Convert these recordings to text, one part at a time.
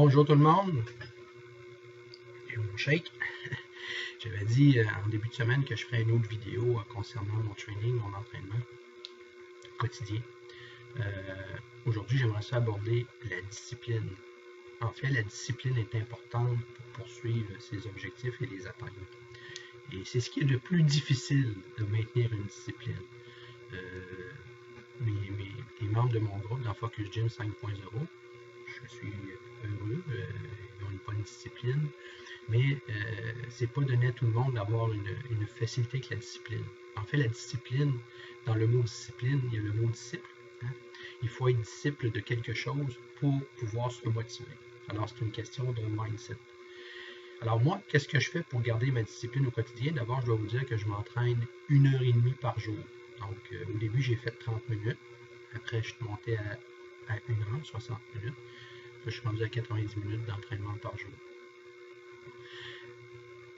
Bonjour tout le monde, j'ai mon shake. J'avais dit en début de semaine que je ferais une autre vidéo concernant mon training, mon entraînement quotidien. Aujourd'hui, j'aimerais ça aborder la discipline. En fait, la discipline est importante pour poursuivre ses objectifs et les atteindre. Et c'est ce qui est le plus difficile de maintenir une discipline. Les membres de mon groupe dans Focus Gym 5.0, je suis heureux, ils ont une bonne discipline, mais c'est pas donné à tout le monde d'avoir une facilité avec la discipline. En fait, la discipline, dans le mot discipline, il y a le mot disciple. Hein? Il faut être disciple de quelque chose pour pouvoir se motiver. Alors, c'est une question de mindset. Alors moi, qu'est-ce que je fais pour garder ma discipline au quotidien? D'abord, je dois vous dire que je m'entraîne 1h30 par jour. Donc, au début, j'ai fait 30 minutes. Après, je suis monté à 1h, 60 minutes. Je suis rendu à 90 minutes d'entraînement par jour.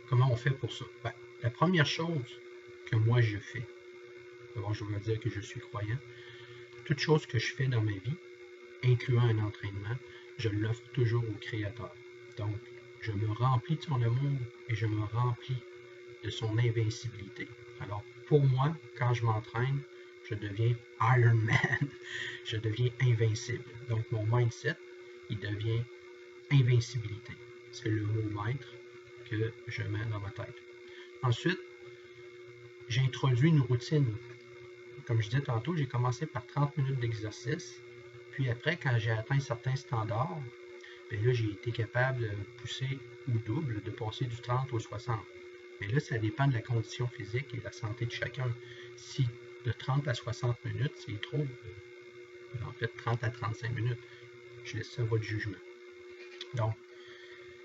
Comment on fait pour ça? Ben, la première chose que moi je fais, d'abord je vais dire que je suis croyant, toute chose que je fais dans ma vie, incluant un entraînement, je l'offre toujours au Créateur. Donc, je me remplis de son amour et je me remplis de son invincibilité. Alors, pour moi, quand je m'entraîne, je deviens Iron Man, je deviens invincible. Donc, mon mindset, il devient invincibilité. C'est le mot maître que je mets dans ma tête. Ensuite, j'ai introduit une routine. Comme je disais tantôt, j'ai commencé par 30 minutes d'exercice. Puis après, quand j'ai atteint certains standards, bien là, j'ai été capable de pousser au double, de passer du 30 au 60. Mais là, ça dépend de la condition physique et de la santé de chacun. Si de 30 à 60 minutes, c'est trop, en fait 30 à 35 minutes, je laisse ça à votre jugement. Donc,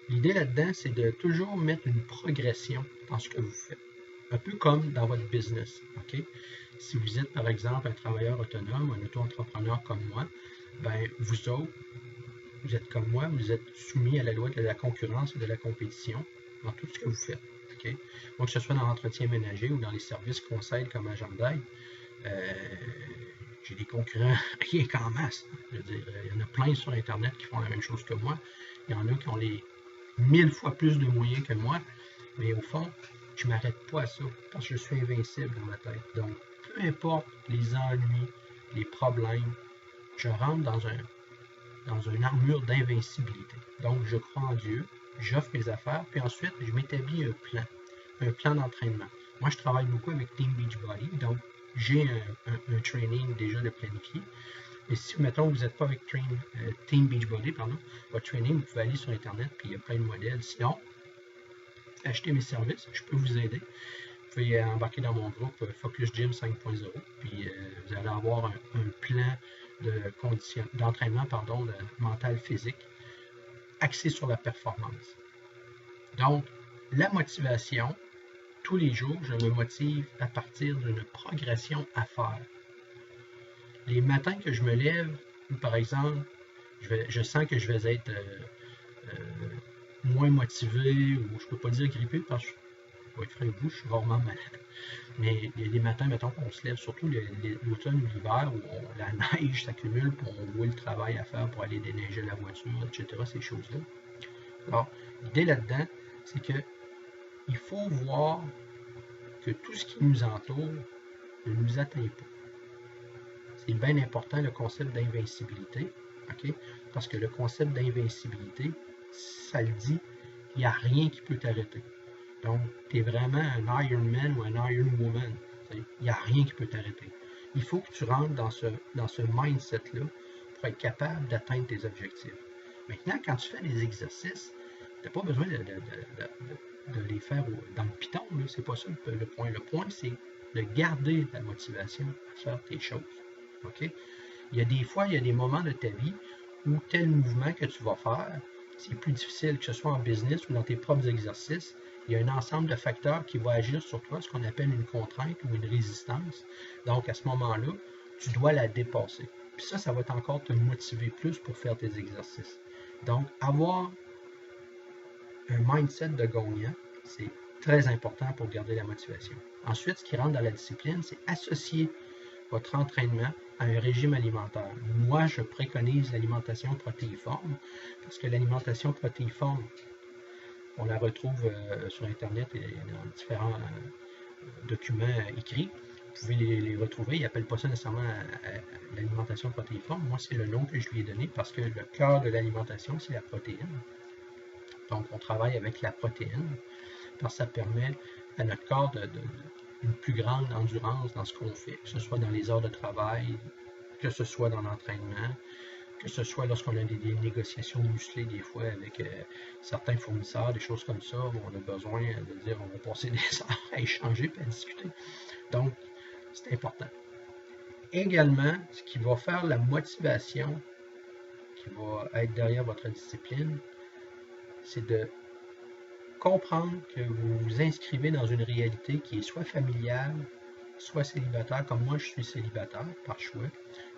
l'idée là-dedans, c'est de toujours mettre une progression dans ce que vous faites. Un peu comme dans votre business. Okay? Si vous êtes, par exemple, un travailleur autonome, un auto-entrepreneur comme moi, ben, vous autres, vous êtes comme moi, vous êtes soumis à la loi de la concurrence et de la compétition dans tout ce que vous faites. Okay? Donc, que ce soit dans l'entretien ménager ou dans les services conseils comme agent d'aide, j'ai des concurrents rien qu'en masse. Je veux dire, il y en a plein sur Internet qui font la même chose que moi. Il y en a qui ont les 1000 fois plus de moyens que moi, mais au fond, je ne m'arrête pas à ça, parce que je suis invincible dans ma tête. Donc, peu importe les ennuis, les problèmes, je rentre dans une armure d'invincibilité. Donc, je crois en Dieu, j'offre mes affaires, puis ensuite, je m'établis un plan d'entraînement. Moi, je travaille beaucoup avec Team Beachbody, donc j'ai un training déjà de planifié. Et si, mettons, vous n'êtes pas avec Team Beachbody, votre training, vous pouvez aller sur Internet, puis il y a plein de modèles. Sinon, achetez mes services, je peux vous aider. Vous pouvez embarquer dans mon groupe Focus Gym 5.0, puis vous allez avoir un plan d'entraînement mental physique axé sur la performance. Donc, la motivation, tous les jours, je me motive à partir d'une progression à faire. Les matins que je me lève, par exemple, je sens que je vais être moins motivé, ou je ne peux pas dire grippé, parce que je vais être frais au bout, je suis rarement malade. Mais il y a des matins, mettons, qu'on se lève, surtout l'automne ou l'hiver, où la neige s'accumule, puis on voit le travail à faire pour aller déneiger la voiture, etc., ces choses-là. Alors, l'idée là-dedans, c'est que il faut voir que tout ce qui nous entoure ne nous atteint pas. C'est bien important le concept d'invincibilité, okay? Parce que le concept d'invincibilité, ça le dit, il n'y a rien qui peut t'arrêter. Donc, tu es vraiment un Iron Man ou un Iron Woman. Il n'y a rien qui peut t'arrêter. Il faut que tu rentres dans ce mindset-là pour être capable d'atteindre tes objectifs. Maintenant, quand tu fais des exercices, tu n'as pas besoin de les faire dans le piton. C'est pas ça le point. Le point, c'est de garder ta motivation à faire tes choses. Okay? Il y a des fois, il y a des moments de ta vie où tel mouvement que tu vas faire, c'est plus difficile, que ce soit en business ou dans tes propres exercices. Il y a un ensemble de facteurs qui vont agir sur toi, ce qu'on appelle une contrainte ou une résistance. Donc, à ce moment-là, tu dois la dépasser. Puis ça va encore te motiver plus pour faire tes exercices. Donc, avoir un mindset de gagnant, c'est très important pour garder la motivation. Ensuite, ce qui rentre dans la discipline, c'est associer votre entraînement à un régime alimentaire. Moi, je préconise l'alimentation protéiforme parce que l'alimentation protéiforme, on la retrouve sur Internet et dans différents documents écrits. Vous pouvez les retrouver. Ils n'appellent pas ça nécessairement l'alimentation protéiforme. Moi, c'est le nom que je lui ai donné parce que le cœur de l'alimentation, c'est la protéine. Donc, on travaille avec la protéine parce que ça permet à notre corps une plus grande endurance dans ce qu'on fait, que ce soit dans les heures de travail, que ce soit dans l'entraînement, que ce soit lorsqu'on a des négociations musclées des fois avec certains fournisseurs, des choses comme ça, où on a besoin de dire on va passer des heures à échanger et à discuter. Donc, c'est important. Également, ce qui va faire la motivation qui va être derrière votre discipline, c'est de comprendre que vous vous inscrivez dans une réalité qui est soit familiale, soit célibataire, comme moi je suis célibataire par choix.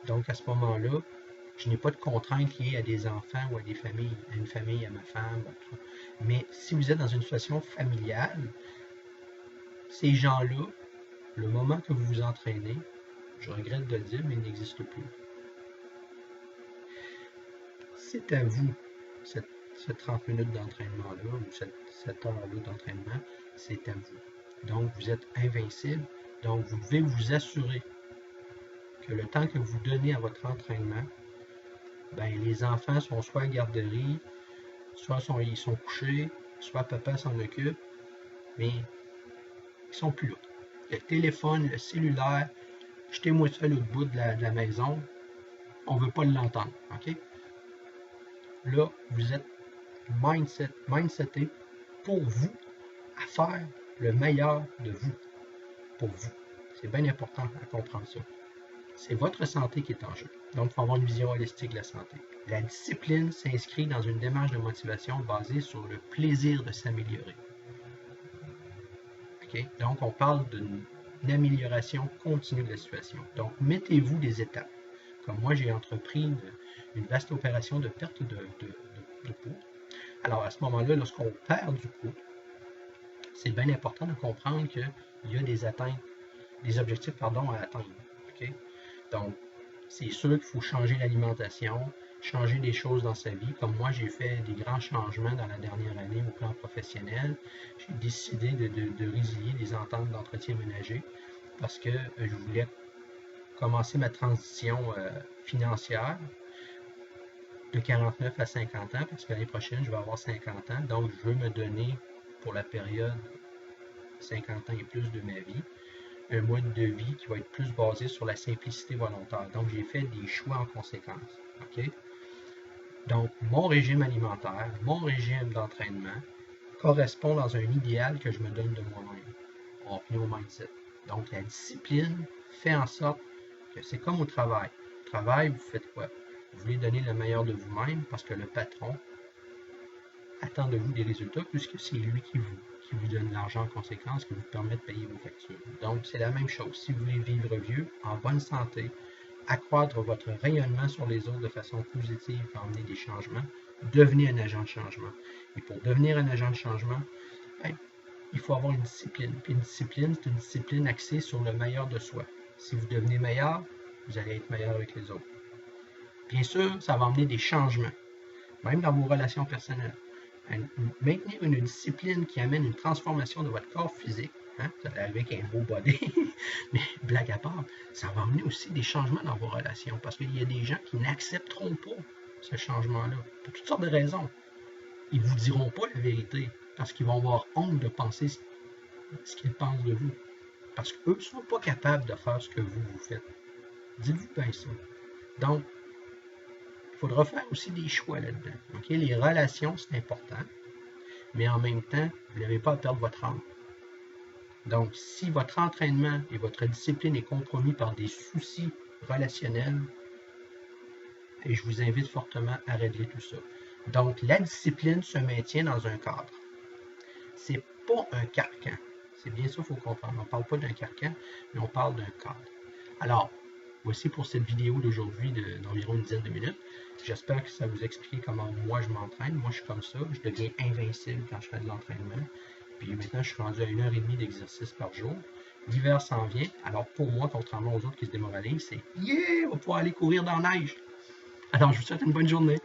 Donc à ce moment-là, je n'ai pas de contraintes liées à des enfants ou à des familles, à une famille, à ma femme. Mais si vous êtes dans une situation familiale, ces gens-là, le moment que vous vous entraînez, je regrette de le dire, mais ils n'existent plus. C'est à vous, cette 30 minutes d'entraînement-là, ou cette heure-là d'entraînement, c'est à vous. Donc, vous êtes invincible. Donc, vous devez vous assurer que le temps que vous donnez à votre entraînement, ben, les enfants sont soit à garderie, soit ils sont couchés, soit papa s'en occupe, mais ils sont plus là. Le téléphone, le cellulaire, jetez-moi ça à l'autre bout de la maison, on ne veut pas l'entendre. OK? Là, vous êtes mindseté pour vous à faire le meilleur de vous. Pour vous. C'est bien important à comprendre ça. C'est votre santé qui est en jeu. Donc, il faut avoir une vision holistique de la santé. La discipline s'inscrit dans une démarche de motivation basée sur le plaisir de s'améliorer. Okay? Donc, on parle d'une amélioration continue de la situation. Donc, mettez-vous des étapes. Comme moi, j'ai entrepris une vaste opération de perte de poids. Alors, à ce moment-là, lorsqu'on perd du poids, c'est bien important de comprendre qu'il y a des objectifs à atteindre. Okay? Donc, c'est sûr qu'il faut changer l'alimentation, changer des choses dans sa vie. Comme moi, j'ai fait des grands changements dans la dernière année au plan professionnel. J'ai décidé de résilier des ententes d'entretien ménager parce que je voulais commencer ma transition financière de 49 à 50 ans, parce que l'année prochaine, je vais avoir 50 ans. Donc, je veux me donner pour la période 50 ans et plus de ma vie, un mode de vie qui va être plus basé sur la simplicité volontaire. Donc, j'ai fait des choix en conséquence. OK? Donc, mon régime alimentaire, mon régime d'entraînement correspond dans un idéal que je me donne de moi-même. On revient au mindset. Donc, la discipline fait en sorte que c'est comme au travail. Au travail, vous faites quoi? Vous voulez donner le meilleur de vous-même parce que le patron attend de vous des résultats puisque c'est lui qui vous donne l'argent en conséquence qui vous permet de payer vos factures. Donc, c'est la même chose. Si vous voulez vivre vieux, en bonne santé, accroître votre rayonnement sur les autres de façon positive et emmener des changements, devenez un agent de changement. Et pour devenir un agent de changement, il faut avoir une discipline. Puis une discipline, c'est une discipline axée sur le meilleur de soi. Si vous devenez meilleur, vous allez être meilleur avec les autres. Bien sûr, ça va emmener des changements, même dans vos relations personnelles. Maintenir une discipline qui amène une transformation de votre corps physique, hein, vous allez arriver avec un beau body, mais blague à part, ça va amener aussi des changements dans vos relations, parce qu'il y a des gens qui n'accepteront pas ce changement-là, pour toutes sortes de raisons. Ils ne vous diront pas la vérité, parce qu'ils vont avoir honte de penser ce qu'ils pensent de vous. Parce qu'eux ne sont pas capables de faire ce que vous faites. Dites-vous bien ça. Donc, il faudra faire aussi des choix là-dedans. Okay? Les relations, c'est important, mais en même temps, vous n'avez pas à perdre votre âme. Donc, si votre entraînement et votre discipline est compromis par des soucis relationnels, et je vous invite fortement à régler tout ça. Donc, la discipline se maintient dans un cadre. C'est pas un carcan. C'est bien ça qu'il faut comprendre. On ne parle pas d'un carcan, mais on parle d'un cadre. Alors, voici pour cette vidéo d'aujourd'hui d'environ une dizaine de minutes. J'espère que ça vous explique comment moi je m'entraîne. Moi, je suis comme ça. Je deviens invincible quand je fais de l'entraînement. Puis maintenant, je suis rendu à 1h30 d'exercice par jour. L'hiver s'en vient. Alors pour moi, contrairement aux autres qui se démoralisent, c'est yeah, on va pouvoir aller courir dans la neige. Alors je vous souhaite une bonne journée.